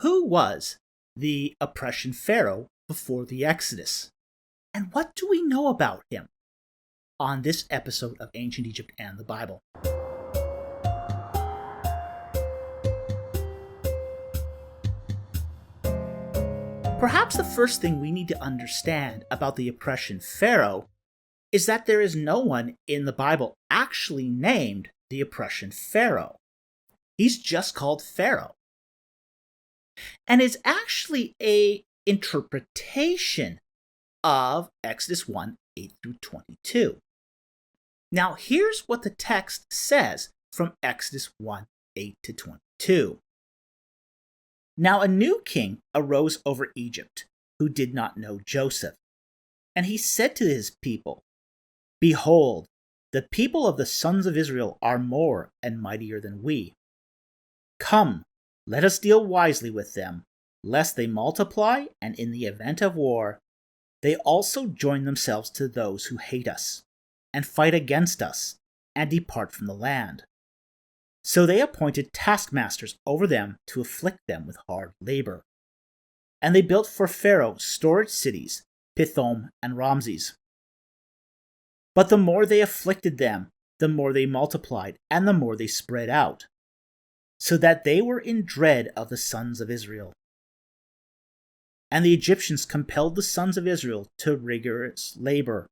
Who was the oppression Pharaoh before the Exodus? And what do we know about him on this episode of Ancient Egypt and the Bible? Perhaps the first thing we need to understand about the oppression Pharaoh is that there is no one in the Bible actually named the oppression Pharaoh. He's just called Pharaoh. And it's actually an interpretation of Exodus 1, 8 through 22. Now here's what the text says from Exodus 1, 8 to 22. Now a new king arose over Egypt, who did not know Joseph. And he said to his people, "Behold, the people of the sons of Israel are more and mightier than we. Come, let us deal wisely with them, lest they multiply, and in the event of war, they also join themselves to those who hate us, and fight against us, and depart from the land." So they appointed taskmasters over them to afflict them with hard labor. And they built for Pharaoh storage cities, Pithom and Ramses. But the more they afflicted them, the more they multiplied, and the more they spread out, so that they were in dread of the sons of Israel. And the Egyptians compelled the sons of Israel to rigorous labor.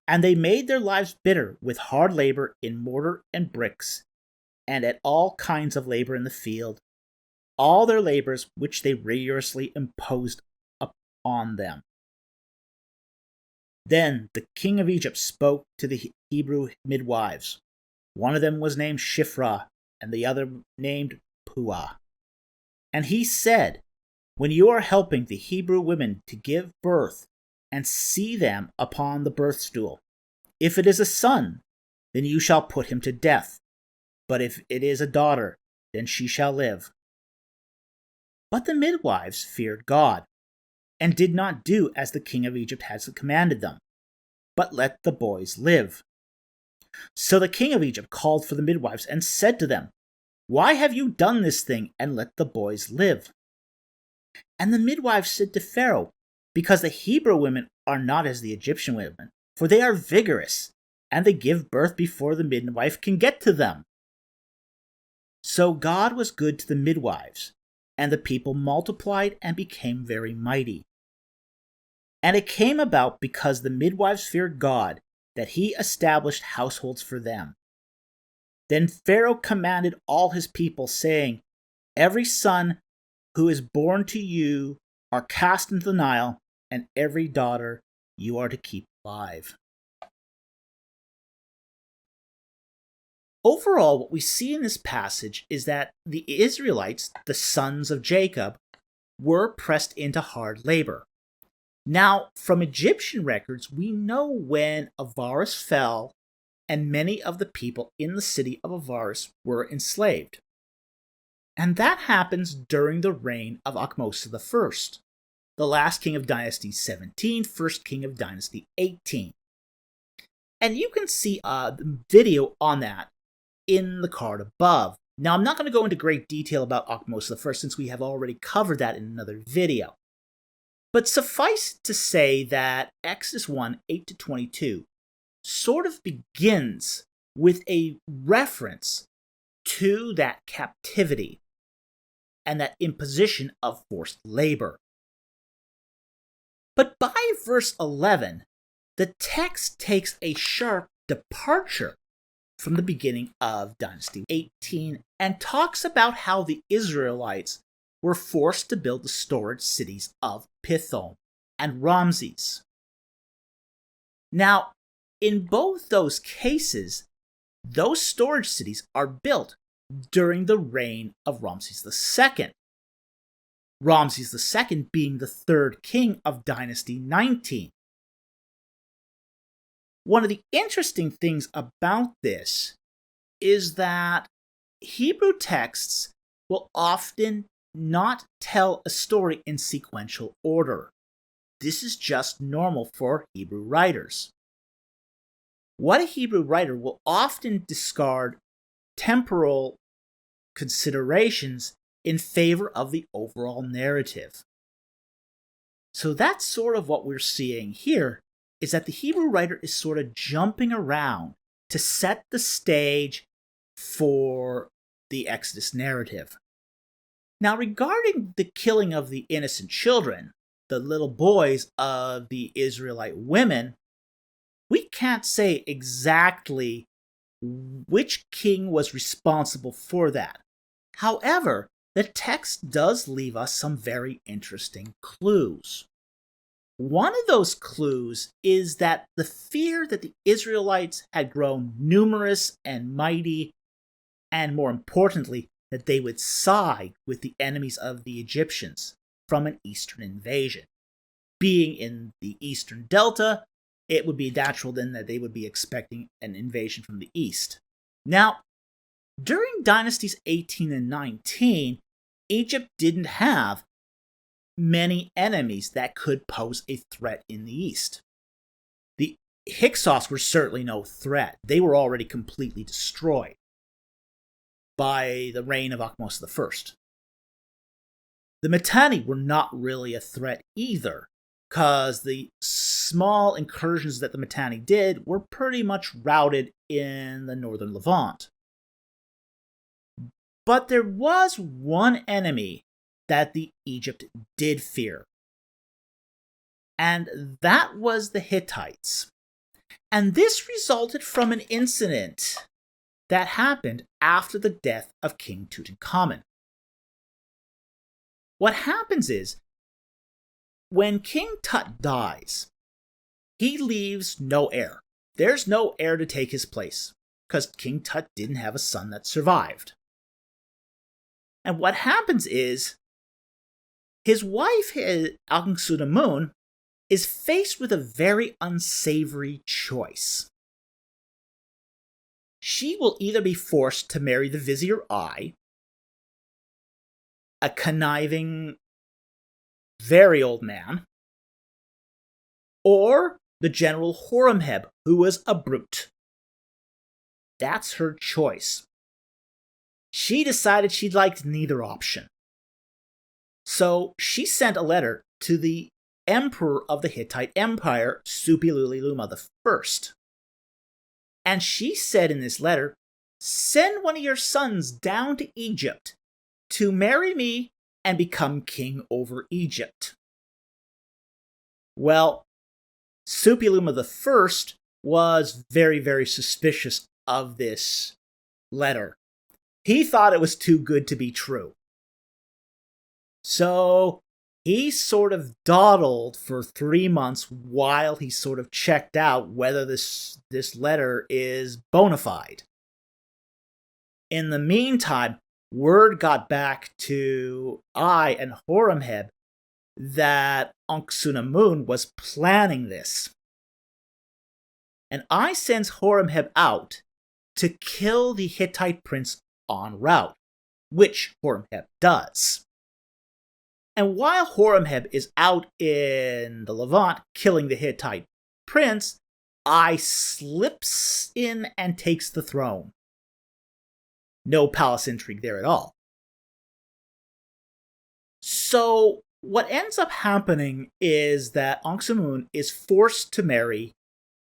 And they made their lives bitter with hard labor in mortar and bricks, and at all kinds of labor in the field, all their labors which they rigorously imposed upon them. Then the king of Egypt spoke to the Hebrew midwives. One of them was named Shiphrah, and the other named Puah. And he said, "When you are helping the Hebrew women to give birth, and see them upon the birth stool, if it is a son, then you shall put him to death. But if it is a daughter, then she shall live." But the midwives feared God, and did not do as the king of Egypt had commanded them, but let the boys live. So the king of Egypt called for the midwives and said to them, "Why have you done this thing and let the boys live?" And the midwives said to Pharaoh, "Because the Hebrew women are not as the Egyptian women, for they are vigorous, and they give birth before the midwife can get to them." So God was good to the midwives, and the people multiplied and became very mighty. And it came about because the midwives feared God, that he established households for them. Then Pharaoh commanded all his people, saying, "Every son who is born to you are cast into the Nile, and every daughter you are to keep alive." Overall, what we see in this passage is that the Israelites, the sons of Jacob, were pressed into hard labor. Now, from Egyptian records, we know when Avaris fell and many of the people in the city of Avaris were enslaved. And that happens during the reign of Ahmose I, the last king of Dynasty 17, first king of Dynasty 18. And you can see a video on that in the card above. Now, I'm not going to go into great detail about Ahmose I since we have already covered that in another video. But suffice to say that Exodus 1, 8 to 22 sort of begins with a reference to that captivity and that imposition of forced labor. But by verse 11, the text takes a sharp departure from the beginning of Dynasty 18 and talks about how the Israelites were forced to build the storage cities of Pithom and Ramses. Now, in both those cases, those storage cities are built during the reign of Ramses II. Ramses II being the third king of Dynasty 19. One of the interesting things about this is that Hebrew texts will often not tell a story in sequential order. This is just normal for Hebrew writers. What a Hebrew writer will often discard temporal considerations in favor of the overall narrative. So that's sort of what we're seeing here, is that the Hebrew writer is sort of jumping around to set the stage for the Exodus narrative. Now, regarding the killing of the innocent children, the little boys of the Israelite women, we can't say exactly which king was responsible for that. However, the text does leave us some very interesting clues. One of those clues is that the fear that the Israelites had grown numerous and mighty, and more importantly, that they would side with the enemies of the Egyptians from an eastern invasion. Being in the eastern delta, it would be natural then that they would be expecting an invasion from the east. Now, during dynasties 18 and 19, Egypt didn't have many enemies that could pose a threat in the east. The Hyksos were certainly no threat. They were already completely destroyed by the reign of Ahmose I. The Mitanni were not really a threat either, because the small incursions that the Mitanni did were pretty much routed in the northern Levant. But there was one enemy that the Egypt did fear, and that was the Hittites. And this resulted from an incident that happened after the death of King Tutankhamun. What happens is, when King Tut dies, he leaves no heir. There's no heir to take his place, because King Tut didn't have a son that survived. And what happens is, his wife, Ankhesenamun, is faced with a very unsavory choice. She will either be forced to marry the Vizier Ai, a conniving, very old man, or the General Horemheb, who was a brute. That's her choice. She decided she liked neither option. So she sent a letter to the emperor of the Hittite Empire, Suppiluliuma I. And she said in this letter, "Send one of your sons down to Egypt to marry me and become king over Egypt." Well, Suppiluliuma I was very, very suspicious of this letter. He thought it was too good to be true. So he sort of dawdled for 3 months while he sort of checked out whether this letter is bona fide. In the meantime, word got back to Ai and Horemheb that Ankhesenamun was planning this. And Ai sends Horemheb out to kill the Hittite prince en route, which Horemheb does. And while Horemheb is out in the Levant killing the Hittite prince, Ai slips in and takes the throne. No palace intrigue there at all. So what ends up happening is that Ankhesenamun is forced to marry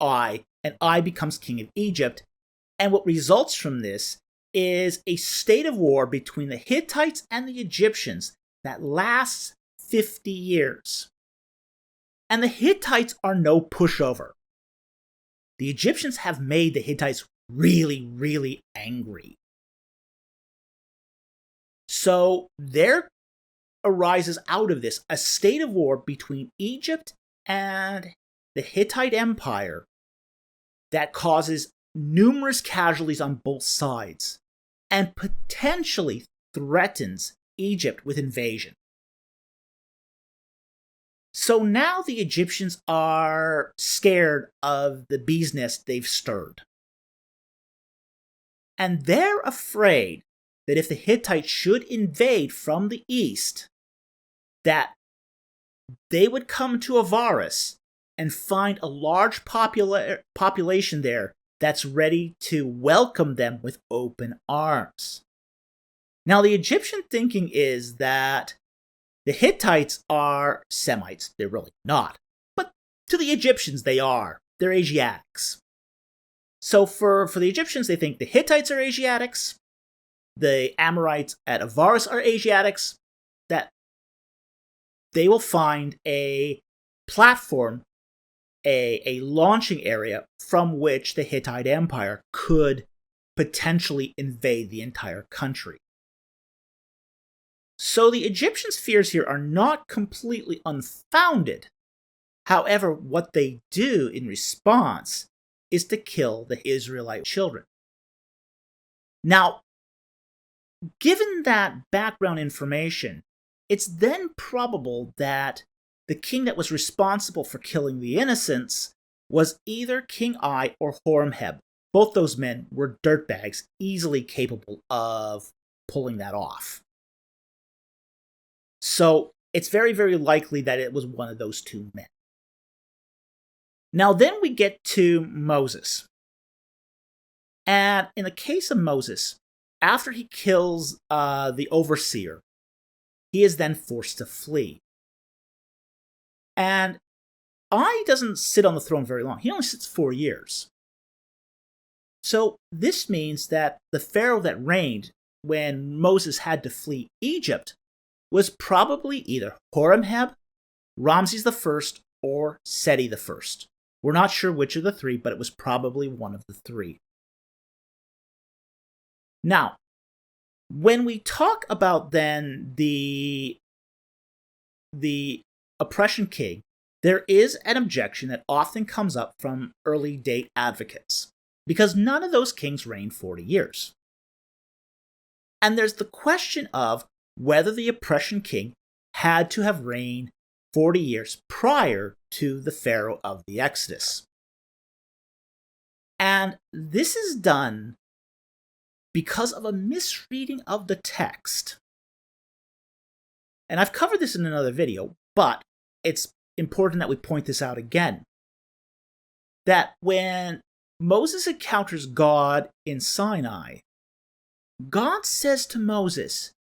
Ai, and Ai becomes king of Egypt. And what results from this is a state of war between the Hittites and the Egyptians that lasts 50 years. And the Hittites are no pushover. The Egyptians have made the Hittites really, really angry. So there arises out of this a state of war between Egypt and the Hittite Empire that causes numerous casualties on both sides and potentially threatens Egypt with invasion. So now the Egyptians are scared of the bee's nest they've stirred. And they're afraid that if the Hittites should invade from the east, that they would come to Avaris and find a large population there that's ready to welcome them with open arms. Now, the Egyptian thinking is that the Hittites are Semites. They're really not. But to the Egyptians, they are. They're Asiatics. So for the Egyptians, they think the Hittites are Asiatics, the Amorites at Avaris are Asiatics, that they will find a platform, a launching area from which the Hittite Empire could potentially invade the entire country. So the Egyptians' fears here are not completely unfounded. However, what they do in response is to kill the Israelite children. Now, given that background information, it's then probable that the king that was responsible for killing the innocents was either King I or Horemheb. Both those men were dirtbags, easily capable of pulling that off. So it's very, very likely that it was one of those two men. Now then we get to Moses. And in the case of Moses, after he kills the overseer, he is then forced to flee. And I doesn't sit on the throne very long. He only sits 4 years. So this means that the Pharaoh that reigned when Moses had to flee Egypt was probably either Horemheb, Ramses I, or Seti I. We're not sure which of the three, but it was probably one of the three. Now, when we talk about then the oppression king, there is an objection that often comes up from early date advocates, because none of those kings reigned 40 years. And there's the question of whether the oppression king had to have reigned 40 years prior to the Pharaoh of the Exodus. And this is done because of a misreading of the text. And I've covered this in another video, but it's important that we point this out again. That when Moses encounters God in Sinai, God says to Moses,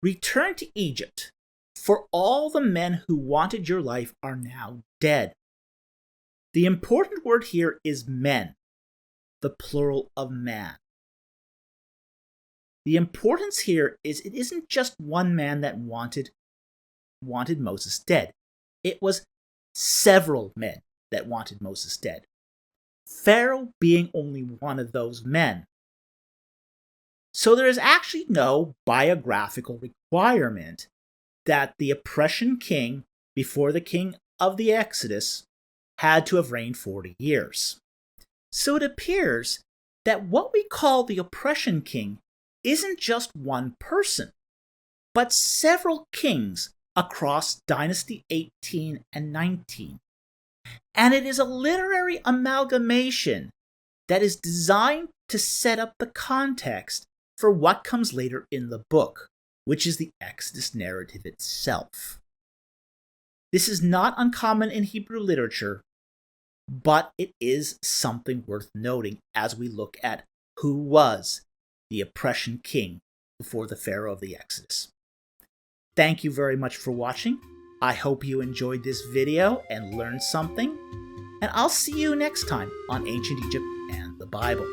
"Return to Egypt, for all the men who wanted your life are now dead." The important word here is men, the plural of man. The importance here is it isn't just one man that wanted Moses dead. It was several men that wanted Moses dead. Pharaoh being only one of those men. So there is actually no biographical requirement that the oppression king before the king of the Exodus had to have reigned 40 years. So it appears that what we call the oppression king isn't just one person, but several kings across Dynasty 18 and 19. And it is a literary amalgamation that is designed to set up the context for what comes later in the book, which is the Exodus narrative itself. This is not uncommon in Hebrew literature, but it is something worth noting as we look at who was the oppression king before the Pharaoh of the Exodus. Thank you very much for watching. I hope you enjoyed this video and learned something, and I'll see you next time on Ancient Egypt and the Bible.